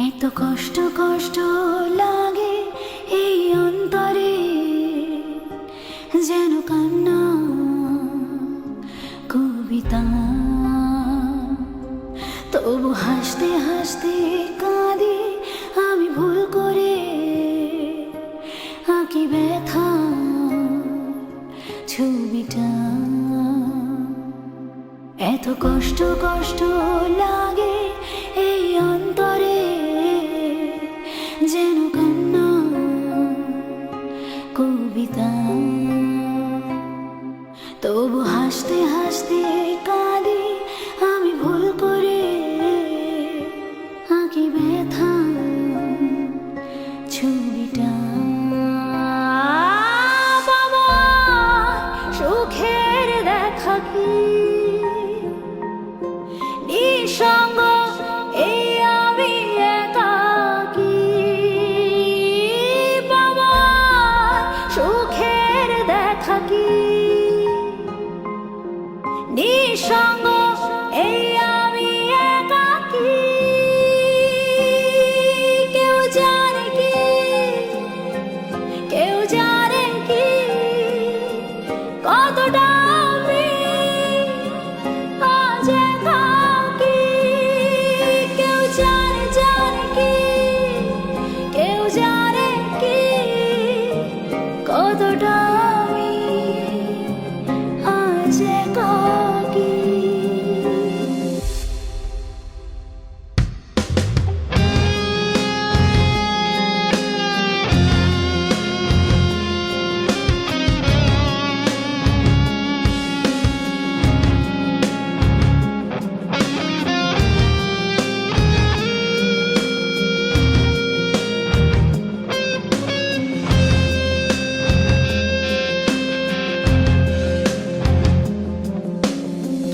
এত কষ্ট কষ্ট লাগে এই অন্তরে, যেন কান্না কবিতা। তবু হাসতে হাসতে কাঁদি আমি, ভুল করে আঁকি ব্যথা ছবিটা। এত কষ্ট কষ্ট লাগে এই অন্তরে, যেন কান্না কবিতা। তবু হাসতে হাসতে কাঁদি আমি, ভুল করে আঁকি ব্যথা ছবিটা। বাবা সুখের দেখা কি নিঃসঙ্গ, এই আমি একাকী। বাবা সুখের দেখা কি নিঃসঙ্গ, এই আমি একাকী। কেউ জানে কি, কেউ জানে কি কতটা আমি আজ একাকী। কেউ জানে জানে কি, কেউ জানে কি কতটা আমি আজ একাকী।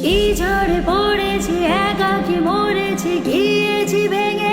কি ঝড়ে পড়েছি, একাকী মরেছি, গিয়েছি ভেঙে